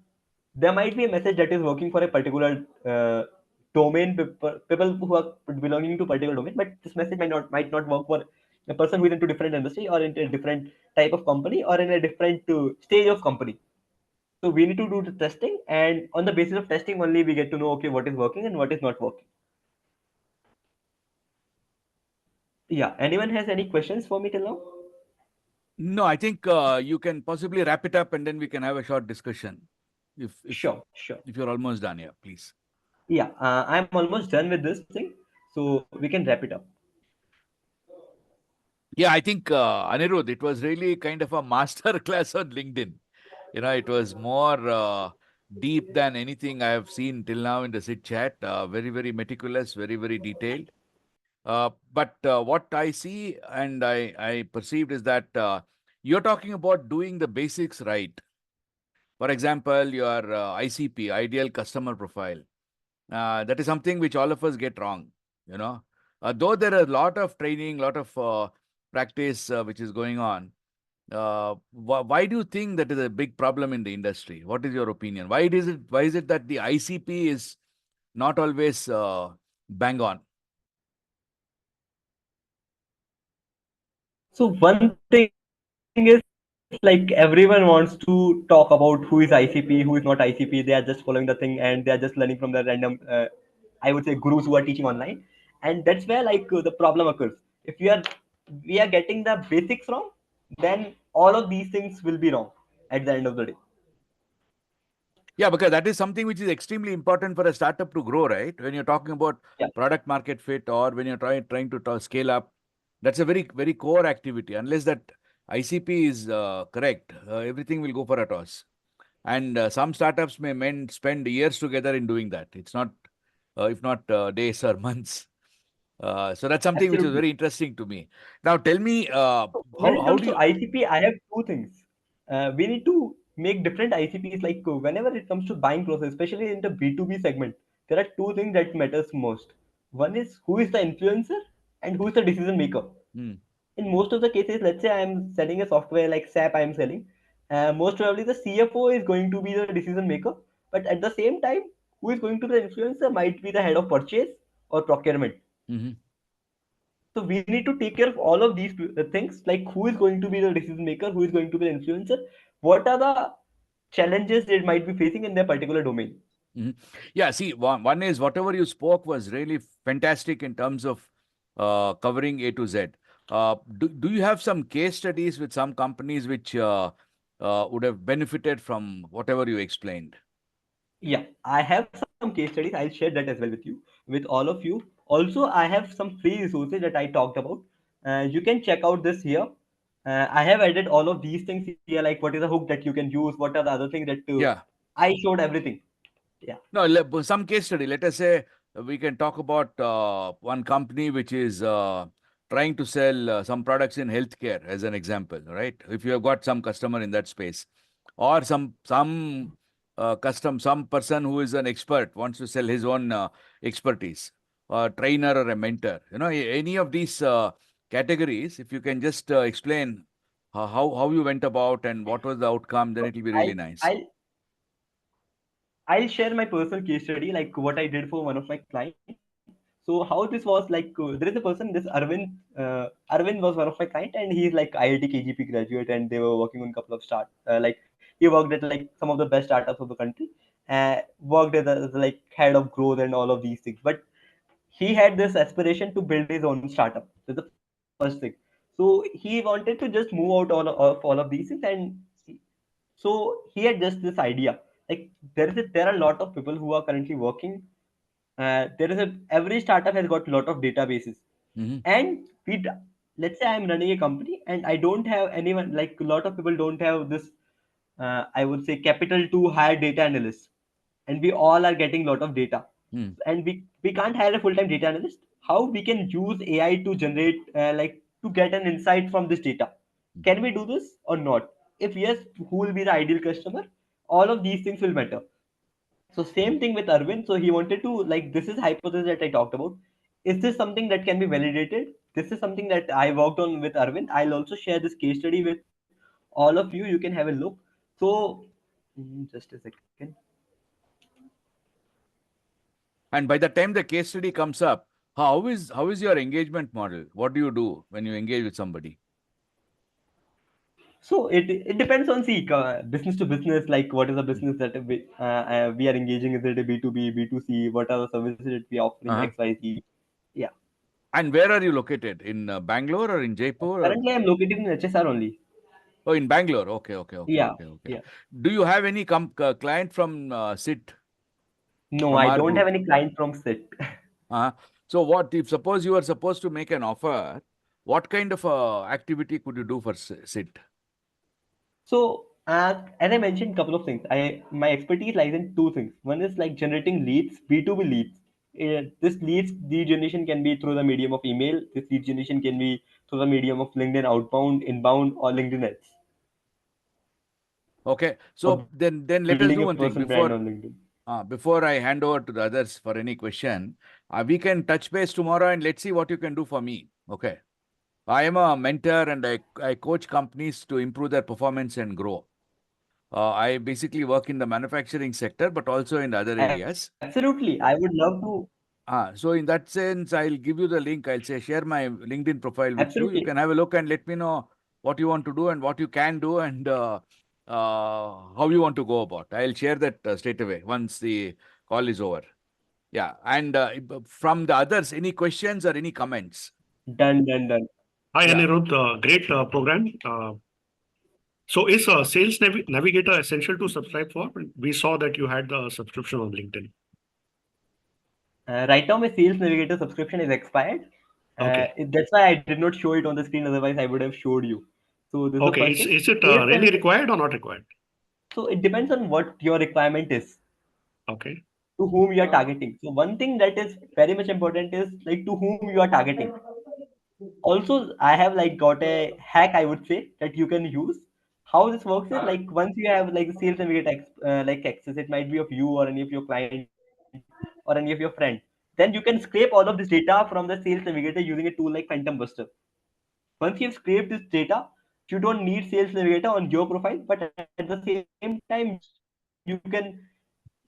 There might be a message that is working for a particular domain, people who are belonging to particular domain, but this message might not work for a person who is into different industry or into a different type of company or in a different stage of company. So we need to do the testing, and on the basis of testing only we get to know okay what is working and what is not working. Yeah. Anyone has any questions for me till now? No, I think you can possibly wrap it up and then we can have a short discussion. Sure. If you're almost done, yeah, please. Yeah. I'm almost done with this thing, so we can wrap it up. Yeah, I think Anirudh, it was really kind of a master class on LinkedIn. It was more deep than anything I have seen till now in the sit chat. Very, very meticulous, very, very detailed. But what I see and I perceived is that you're talking about doing the basics right. For example, your ICP, ideal customer profile. That is something which all of us get wrong. Though there are a lot of training, lot of practice which is going on. Why do you think that is a big problem in the industry? What is your opinion? Why is it that the ICP is not always bang on? So one thing is like everyone wants to talk about who is ICP, who is not ICP. They are just following the thing and they are just learning from the random, I would say, gurus who are teaching online, and that's where the problem occurs. If we are getting the basics wrong, then all of these things will be wrong at the end of the day. Yeah, because that is something which is extremely important for a startup to grow, right? When you're talking about Yeah. product market fit, or when you're trying to scale up, that's a very, very core activity. Unless that ICP is correct, everything will go for a toss. And some startups may spend years together in doing that. It's not, if not days or months. So that's something which is Absolutely. very interesting to me. Now, tell me, So when it how comes do to you? ICP, I have two things. We need to make different ICPs. Whenever it comes to buying process, especially in the B2B segment, there are two things that matters most. One is who is the influencer and who is the decision maker. Hmm, In most of the cases, let's say I am selling a software like SAP, I am selling. Most probably the CFO is going to be the decision maker, but at the same time, who is going to be the influencer might be the head of purchase or procurement. hmm. So we need to take care of all of these things, like who is going to be the decision maker, who is going to be the influencer, what are the challenges they might be facing in their particular domain. Mhm. Yeah, see, one is whatever you spoke was really fantastic in terms of covering A to Z. Do you have some case studies with some companies which would have benefited from whatever you explained? Yeah, I have some case studies. I'll share that as well with you, with all of you. Also, I have some free resources that I talked about. You can check out this here. I have added all of these things here, like what is the hook that you can use, what are the other things that Yeah. I showed everything. Yeah. No, some case study. Let us say we can talk about one company which is trying to sell some products in healthcare, as an example, right? If you have got some customer in that space, or some person who is an expert wants to sell his own expertise, a trainer or a mentor. Any of these categories, if you can just explain how you went about and what was the outcome, then So it will be I'll really nice. I'll I'll share my personal case study, like what I did for one of my clients. So how this was there is a person, this Arvind was one of my client, and he's like IIT KGP graduate, and they were working on a couple of he worked at like some of the best startups of the country, worked as like head of growth and all of these things. But he had this aspiration to build his own startup. That's the first thing. So he wanted to just move out all of these things, and so he had just this idea. Like there are a lot of people who are currently working. There is a every startup has got a lot of databases, Hmm. and let's say I'm running a company and I don't have anyone, like a lot of people don't have this. I would say capital to hire data analysts, and we all are getting a lot of data, Hmm. and we can't hire a full time data analyst. How we can use AI to generate to get an insight from this data? Can we do this or not? If yes, who will be the ideal customer? All of these things will matter. So same thing with Arvind. So he wanted to, like, this is hypothesis that I talked about. Is this something that can be validated? This is something that I worked on with Arvind. I'll also share this case study with all of you. You can have a look. So just a second. And by the time the case study comes up, how is your engagement model? What do you do when you engage with somebody? So it depends on business to business. Like what is the business that we are engaging? Is it a B2B, B2C? What are the services that we are offering? Uh-huh. X, Y, Z. Yeah. And where are you located? In Bangalore or in Jaipur? Or? Currently, I'm located in HSR only. Oh, in Bangalore. Okay, okay, okay, Yeah. okay, okay. Yeah. Do you have any client from SIT, No, from I our don't have group? any client from SIT. Uh-huh. So what if suppose you are supposed to make an offer, what kind of activity could you do for SIT? So, as I mentioned, couple of things. My expertise lies in two things. One is like generating leads, B2B leads. This lead generation can be through the medium of email. This lead generation can be through the medium of LinkedIn outbound, inbound, or LinkedIn ads, Okay. or So building a then let personal us do brand one on thing. LinkedIn. Before I hand over to the others for any question, we can touch base tomorrow and let's see what you can do for me. Okay. I am a mentor and I coach companies to improve their performance and grow. I basically work in the manufacturing sector, but also in other areas. Absolutely, I would love to. So in that sense, I'll give you the link. I'll say share my LinkedIn profile with you. You Absolutely. can have a look and let me know what you want to do and what you can do and how you want to go about. I'll share that straight away once the call is over. Yeah. And from the others, any questions or any comments? Done, done, done. Hi, Yeah. Anirudh. Great program. So is Sales Navigator essential to subscribe for? We saw that you had the subscription on LinkedIn. Right now, my Sales Navigator subscription is expired. Okay. That's why I did not show it on the screen. Otherwise, I would have showed you. So this is the Okay. first thing. Is it Sales really Navigator. required or not required? So it depends on what your requirement is, Okay. to whom you are targeting. So one thing that is very much important is like to whom you are targeting. Also, I have like got a hack, I would say, that you can use. How this works is like once you have like Sales Navigator like access, it might be of you or any of your client or any of your friend. Then you can scrape all of this data from the Sales Navigator using a tool like Phantom Buster. Once you've scraped this data, you don't need Sales Navigator on your profile, but at the same time, you can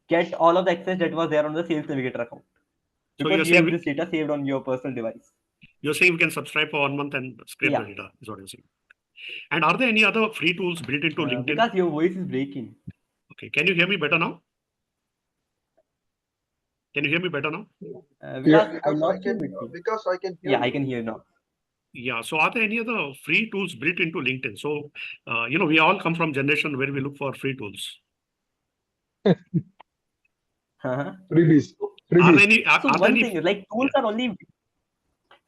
get all of the access that was there on the Sales Navigator account because you have this data So saved on your personal device. you're saying we can subscribe for 1 month and scrape Yeah. the data, is what you're saying. And are there any other free tools built into LinkedIn? Because your voice is breaking. Okay. Can you hear me better now? Can you hear me better now? Because I lost you between. Because I can Yeah, I can hear now. Yeah. So are there any other free tools built into LinkedIn? So, we all come from generation where we look for free tools. Uh-huh. freebies. Are there Freebies. any? So Are there one any? thing is like tools are only.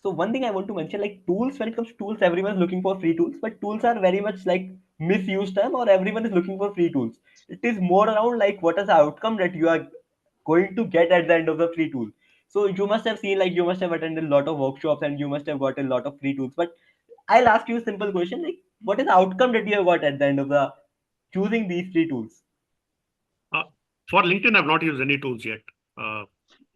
So one thing I want to mention, like tools, when it comes to tools, everyone is looking for free tools, but tools are very much like misused term, or everyone is looking for free tools. It is more around like what is the outcome that you are going to get at the end of the free tool. So you must have seen, like you must have attended a lot of workshops and you must have got a lot of free tools. But I'll ask you a simple question, like what is the outcome that you have got at the end of the choosing these free tools? For LinkedIn, I've not used any tools yet.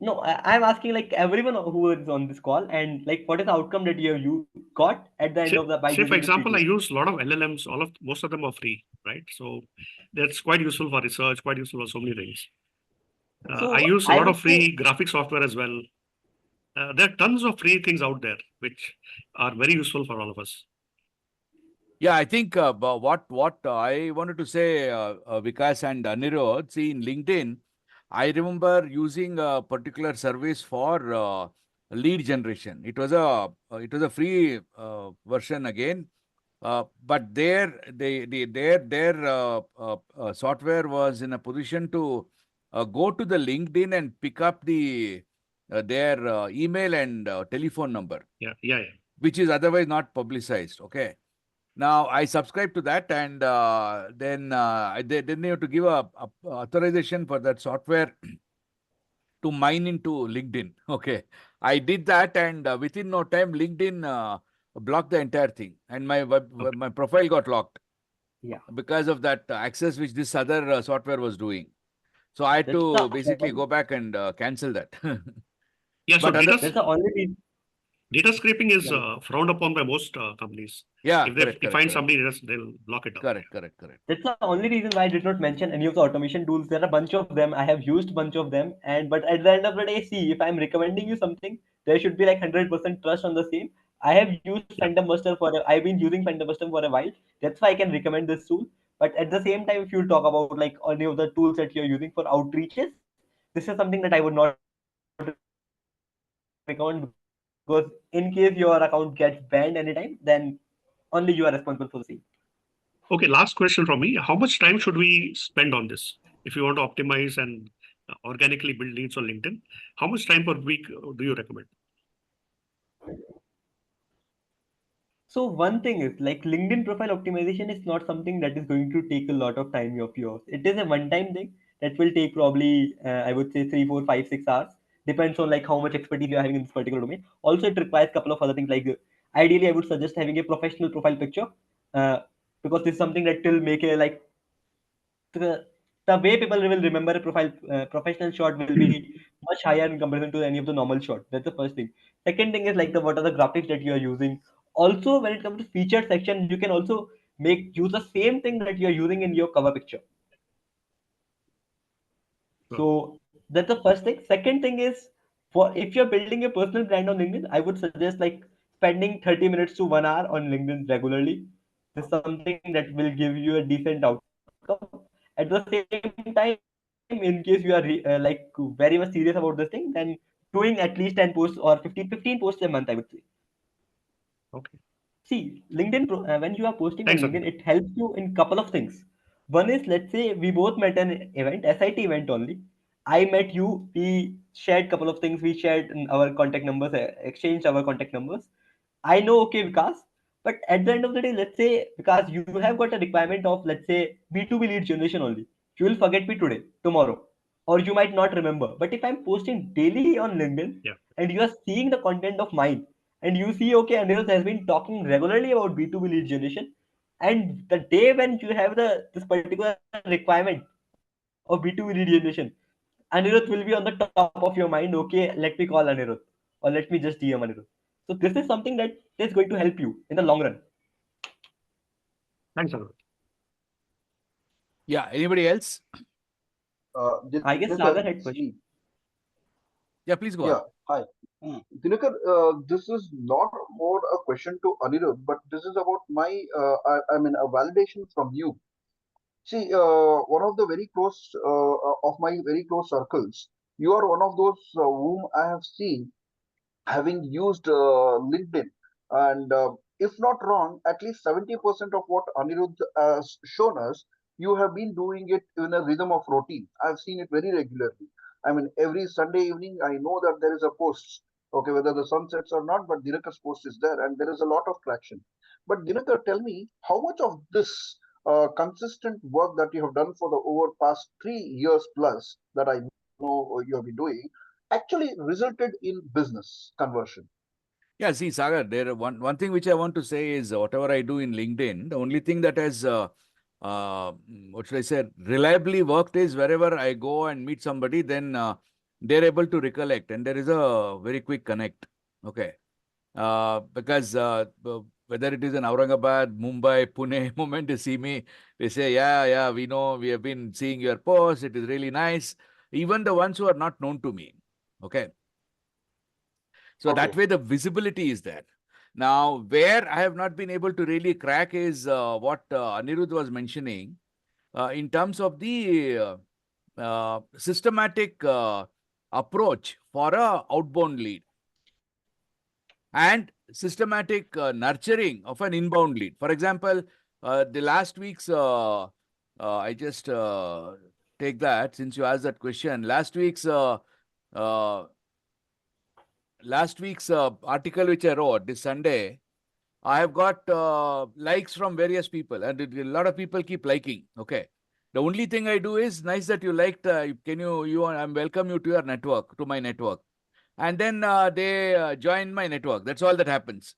No, I'm asking like everyone who is on this call, and like what is the outcome that you got at the end of the by Say using for this free example, tool? I use a lot of LLMs. Most of them are free, right? So that's quite useful for research, quite useful for so many things. I So use a I lot would of say, free graphic software as well. There are tons of free things out there which are very useful for all of us. Yeah, I think what I wanted to say, Vikas and Anirudh, see in LinkedIn, I remember using a particular service for lead generation. It was a free version again, but their software was in a position to go to the LinkedIn and pick up their email and telephone number, Yeah. which is otherwise not publicized. Okay. Now I subscribe to that, and then you have to give a authorization for that software to mine into LinkedIn. Okay, I did that, and within no time, LinkedIn blocked the entire thing, and Okay. my profile got locked yeah, because of that access which this other software was doing. So I had that's to basically the go back and cancel that. Yeah. So But other, that's the only reason. data scraping is Yeah, frowned upon by most companies. yeah, If they correct, correct, find correct, somebody, they'll block it out. correct. that's the only reason why I did not mention any of the automation tools. There are a bunch of them. I have used bunch of them, and but at the end of the day, see, if I'm recommending you something, there should be like 100% trust on the same. I have used Yeah. Phantom Buster I've been using Phantom Buster for a while. That's why I can recommend this tool. But at the same time, if you talk about like any of the tools that you're using for outreaches, this is something that I would not recommend because in case your account gets banned anytime, then only you are responsible for the same. Okay. Last question from me. How much time should we spend on this? If you want to optimize and organically build leads on LinkedIn, how much time per week do you recommend? So one thing is like LinkedIn profile optimization is not something that is going to take a lot of time of yours. It is a one-time thing that will take probably I would say 3, 4, 5, 6 hours. Depends on like how much expertise you are having in this particular domain. Also, it requires a couple of other things like ideally I would suggest having a professional profile picture uh, because this is something that will make a like the way people will remember a professional shot will be much higher in comparison to any of the normal shot. That's the first thing. Second thing is like the what are the graphics that you are using. Also, when it comes to featured section, you can also make use the same thing that you are using in your cover picture. Sure. So that's the first thing. Second thing is For if you're building a personal brand on LinkedIn, I would suggest like spending 30 minutes to 1 hour on LinkedIn regularly. This is something that will give you a decent outcome. At the same time, in case you are like very much serious about this thing, then doing at least 10 posts or 15 posts a month, I would say. Okay. See, when you are posting on Thanks, LinkedIn, Abhi. it helps you in couple of things. One is, let's say we both met an event, SIT event only. I met you. We shared couple of things. We shared our contact numbers, exchanged our contact numbers. I know, okay, Vikas. But at the end of the day, let's say, because you have got a requirement of, let's say, B2B lead generation only. You will forget me today, tomorrow, or you might not remember. But if I'm posting daily on LinkedIn Yeah. and you are seeing the content of mine, and you see, okay, Anirudh has been talking regularly about B2B lead generation, and the day when you have this particular requirement of B2B lead generation, Anirudh will be on the top of your mind. Okay, let me call Anirudh, or let me just DM Anirudh. So this is something that is going to help you in the long run. Thanks, Abhi. Yeah. Anybody else? I guess Dinakar, Sagar had question. see, Yeah. Please go yeah, on. hi. Dinakar, this is not more a question to Anirudh, but this is about I mean, a validation from you. See, one of the very close, of my very close circles, you are one of those whom I have seen having used LinkedIn. And if not wrong, at least 70% of what Anirudh has shown us, you have been doing it in a rhythm of routine. I've seen it very regularly. I mean, every Sunday evening, I know that there is a post. Okay, whether the sun sets or not, but Dinakar's post is there, and there is a lot of traction. But Dinakar, tell me, how much of this consistent work that you have done for the over past 3 years plus that I know you have been doing actually resulted in business conversion? Yeah, see, Sagar, there one thing which I want to say is whatever I do in LinkedIn, the only thing that has what should I say, reliably worked is wherever I go and meet somebody, then they're able to recollect, and there is a very quick connect. Okay, because whether it is in Aurangabad, Mumbai, Pune, moment they see me, they say, yeah, we know, we have been seeing your post. It is really nice. Even the ones who are not known to me. Okay. So that Okay. way the visibility is there. Now, where I have not been able to really crack is what Anirudh was mentioning in terms of the systematic approach for a outbound lead and systematic nurturing of an inbound lead. For example, the last week's, I just take that since you asked that question. Last week's uh, article which I wrote this Sunday, I have got likes from various people, and a lot of people keep liking. Okay. The only thing I do is nice that you liked. Can I'm welcome you to your network, to my network, and then they join my network. That's all that happens.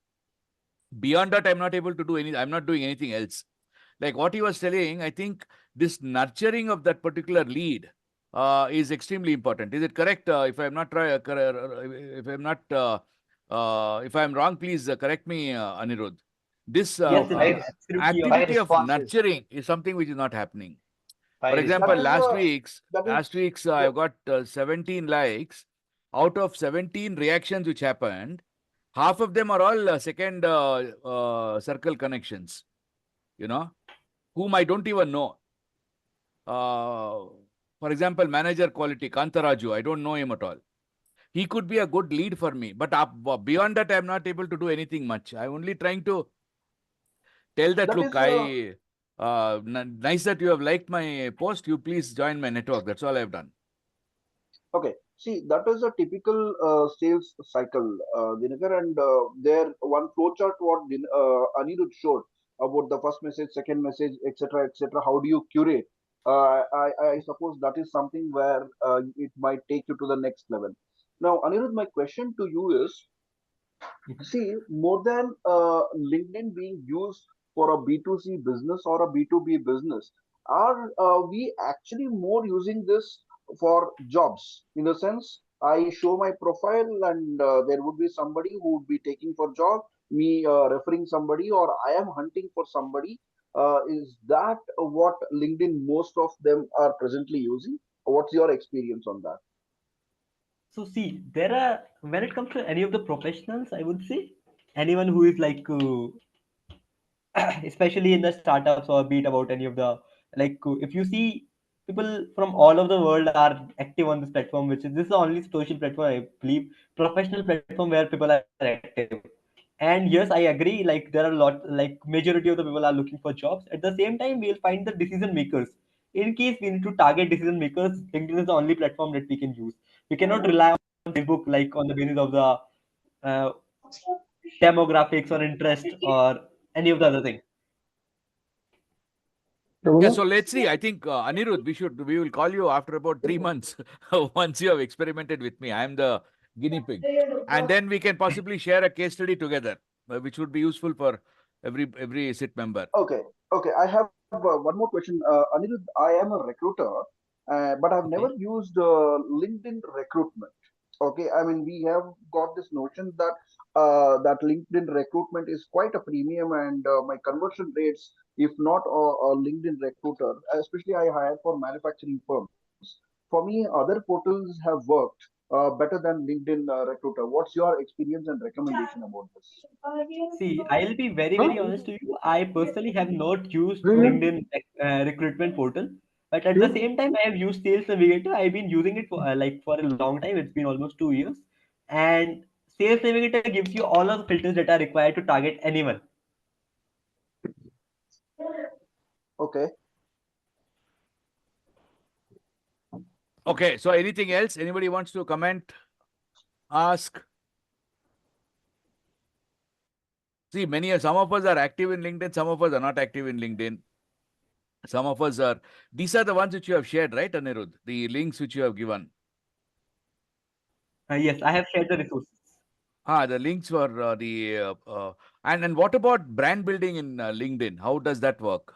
Beyond that, I'm not able to do any. I'm not doing anything else. Like what he was telling, I think this nurturing of that particular lead is extremely important. Is it correct? If I'm wrong, please correct me, Anirudh. This Yes, No, it five is absolutely your five activity of responses. nurturing is something which is not happening. For Five example, That is responses. last week's yeah, I've got 17 likes. Out of 17 reactions which happened, half of them are all second circle connections, whom I don't even know. For example, manager quality, Kantaraju, I don't know him at all. He could be a good lead for me, but beyond that, I'm not able to do anything much. I'm only trying to tell that, that look, is nice that you have liked my post. You please join my network. That's all I've done. okay. See, that is a typical sales cycle, Dinakar, and there one flowchart what Anirudh showed about the first message, second message, etc., etc. How do you curate? I suppose that is something where it might take you to the next level. Now, Anirudh, my question to you is: see, more than LinkedIn being used for a B2C business or a B2B business, are we actually more using this for jobs? In the sense, I show my profile and there would be somebody who would be taking for job, me referring somebody, or I am hunting for somebody. Is that what LinkedIn most of them are presently using? What's your experience on that? So see, there are, when it comes to any of the professionals, I would say anyone who is like especially in the startups or be it about any of the like if you see people from all over the world are active on this platform, which is this is the only social platform I believe, professional platform where people are active. And yes, I agree, like there are a lot, like majority of the people are looking for jobs. At the same time, we'll find the decision makers. In case we need to target decision makers, LinkedIn is the only platform that we can use. We cannot rely on Facebook like on the basis of the uh, demographics or interest or any of the other thing. Yeah, Prabhu? so let's see. I think Anirudh, we will call you after about 3 months once you have experimented with me. I am the guinea pig, and then we can possibly share a case study together, which would be useful for every SIT member. Okay, okay. I have one more question. Anirudh, I am a recruiter, but I've never Okay. used LinkedIn recruitment. Okay, I mean we have got this notion that that LinkedIn recruitment is quite a premium, and my conversion rates, if not a LinkedIn recruiter, especially I hire for manufacturing firms. For me, other portals have worked better than LinkedIn recruiter. What's your experience and recommendation about this? See, I'll be very, Huh? very honest to you. I personally have not used Really? LinkedIn recruitment portal, but at the You? same time, I have used Sales Navigator. I've been using it for like for a long time. It's been almost 2 years, and Sales Navigator gives you all of the filters that are required to target anyone. Okay. Okay, so anything else? Anybody wants to comment, ask? See, some of us are active in LinkedIn, some of us are not active in LinkedIn. Some of us are. These are the ones which you have shared, right, Anirudh? The links which you have given. Yes, I have shared the resources. The links for and what about brand building in LinkedIn? How does that work?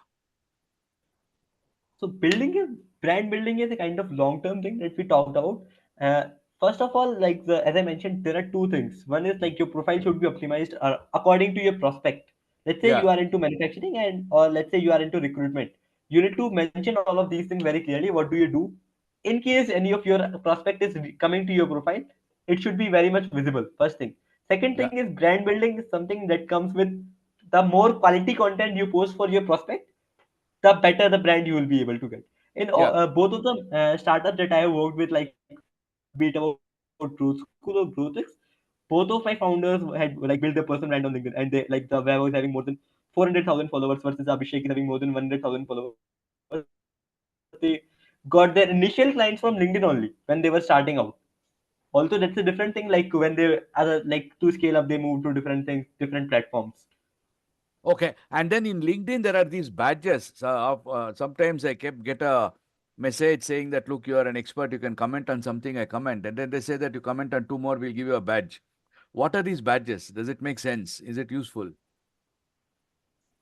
So building is brand building is a kind of long term thing that we talked about. Uh, First of all, like as I mentioned, there are two things. One is like your profile should be optimized according to your prospect. Let's say Yeah, you are into manufacturing and or let's say you are into recruitment. You need to mention all of these things very clearly. What do you do? In case any of your prospect is coming to your profile, it should be very much visible. First thing. Second yeah, thing is brand building is something that comes with the more quality content you post for your prospect, the better the brand you will be able to get. In yeah. both of the startups that I have worked with, like be it about Growth School or GrowthX, both of my founders had like built their personal brand on LinkedIn, and they like the Web was having more than 400,000 followers versus Abhishek is having more than 100,000 followers. They got their initial clients from LinkedIn only when they were starting out. Also, that's a different thing. Like when they other like to scale up, they move to different things, different platforms. Okay, and then in LinkedIn there are these badges. Sometimes I kept get a message saying that look, you are an expert. You can comment on something. I comment, and then they say that you comment on two more, we'll give you a badge. What are these badges? Does it make sense? Is it useful?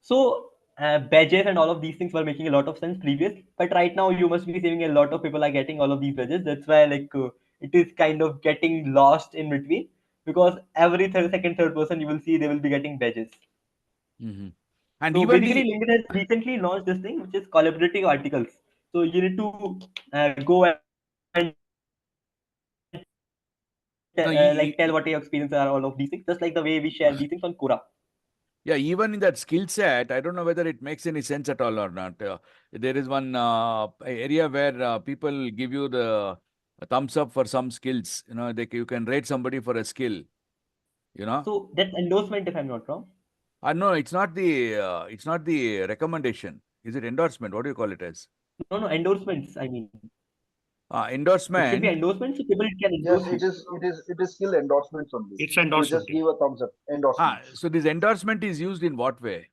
So badges and all of these things were making a lot of sense previous, but right now you must be saving a lot of people are getting all of these badges. That's why like it is kind of getting lost in between because every second, third person you will see they will be getting badges. Hmm. And So even basically, the LinkedIn has recently launched this thing which is collaborative articles. So you need to go and like tell what your experience are, all of these things, just like the way we share these things on Quora. Yeah, even in that skill set, I don't know whether it makes any sense at all or not. There is one area where people give you the thumbs up for some skills. You can rate somebody for a skill. You know, So that's endorsement, if I'm not wrong. no, it's not the recommendation. Is it endorsement? What do you call it as? No, no, endorsements. I mean, it should be Endorsement. endorsement so people can Yes, endorse you. it is still endorsements only. It's You endorsement. just give a thumbs up. Endorsements. So this endorsement is used in what way?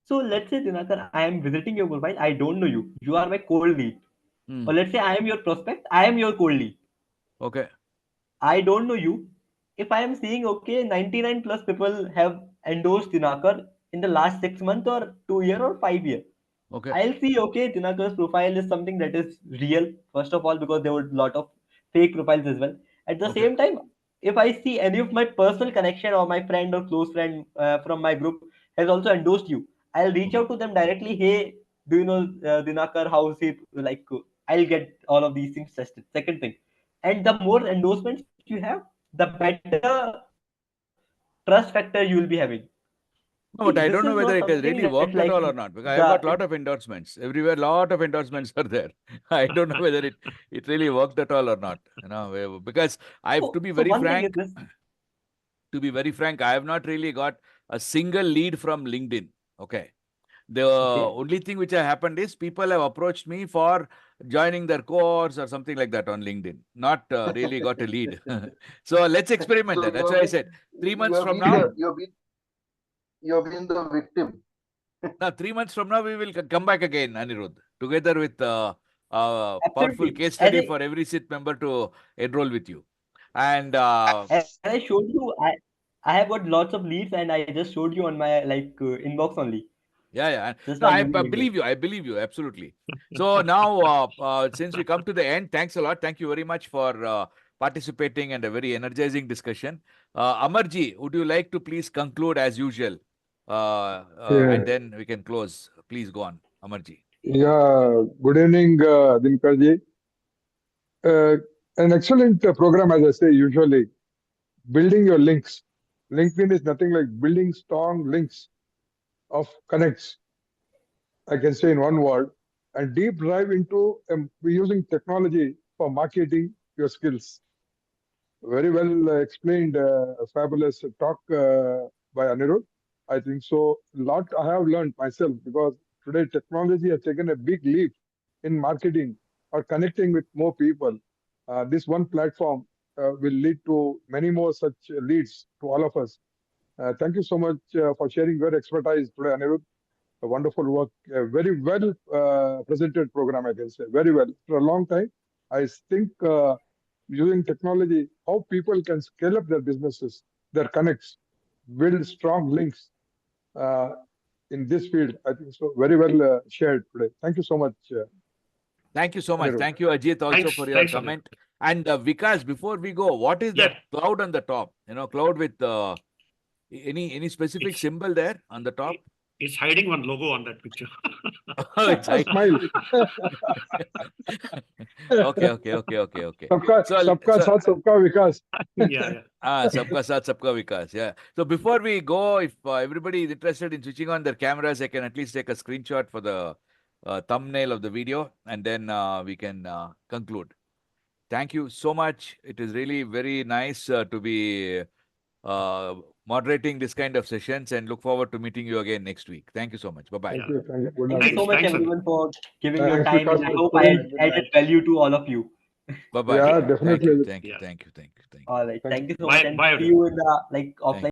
So let's say, Dinakar, I am visiting your profile. I don't know you. You are my cold lead. Hmm. Or let's say I am your prospect. I am your cold lead. Okay. I don't know you. If I am seeing, okay, 99 plus people have endorsed Dinakar in the last 6 months or 2 year or 5 year. Okay. I'll see, okay, Dinakar's profile is something that is real, first of all, because there were a lot of fake profiles as well. At the Okay. same time, if I see any of my personal connection or my friend or close friend from my group has also endorsed you, I'll reach Okay. out to them directly. Hey, do you know Dinakar? How is he? Like, I'll get all of these things tested. Second thing. and the more endorsements you have, the better trust factor you will be having. No, but See, I this don't know is whether not it has something really that worked at like all or not, because I have got a lot the of endorsements everywhere. Lot of endorsements are there. I don't know whether it really worked at all or not. Because I have to be so very one thing is frank. this. To be very frank, I have not really got a single lead from LinkedIn. Okay. The Okay. only thing which has happened is people have approached me for joining their course or something like that on LinkedIn. Not really got a lead. So let's experiment So that. That's why I said 3 months from been now. you have been the victim. Now, 3 months from now, we will come back again, Anirudh, together with powerful Absolutely. case As study I for every SIT member to enroll with you. And as I showed you, I have got lots of leads, and I just showed you on my inbox only, yeah. just No, by I using LinkedIn. believe you. I believe you. Absolutely. So now, since we come to the end, thanks a lot. Thank you very much for participating and a very energizing discussion. Amarji, would you like to please conclude as usual? Yeah, And then we can close. Please go on, Amarji. yeah. Good evening, Dinkarji. Uh, an excellent program, as I say, usually building your links. LinkedIn is nothing like building strong links of connects, I can say in one word, and deep dive into using technology for marketing your skills. Very well explained, fabulous talk by Anirudh. I think so. Lot I have learned myself because today technology has taken a big leap in marketing or connecting with more people. This one platform will lead to many more such leads to all of us. Thank you so much for sharing your expertise today, Anirudh. A wonderful work, a very well presented program, I can say. Very well. For a long time, I think using technology, how people can scale up their businesses, their connects, build strong links uh, in this field. I think so. Very well shared today. Thank you so much, Thank you so much. Anirudh. Thank you, Ajit, also for your Thanks, Amit. comment. And Vikas, before we go, what is Yeah. that cloud on the top? Cloud with any specific It's, symbol there on the top? it's hiding one logo on that picture. Oh, it's high. Smile. Okay. सबका So, सबका so साथ सबका विकास. Yeah. Sabka Saath, Sabka Vikas. Yeah. So before we go, if everybody is interested in switching on their cameras, I can at least take a screenshot for the thumbnail of the video, and then we can conclude. Thank you so much. It is really very nice to be moderating this kind of sessions, and look forward to meeting you again next week. Thank you so much. Bye-bye. Thank you. Thank you. Good Thank you night. so much, Thanks, Amit. everyone, for giving your Thanks, time, and Vikas, I for hope I sharing. Good added night. value to all of you. Bye-bye. Yeah, Thank you. definitely. Thank you. Yeah. Thank you. Thank you. Thank you. All right. Thank Thank you so Bye, much, and bye, see you everyone. in the Thank offline.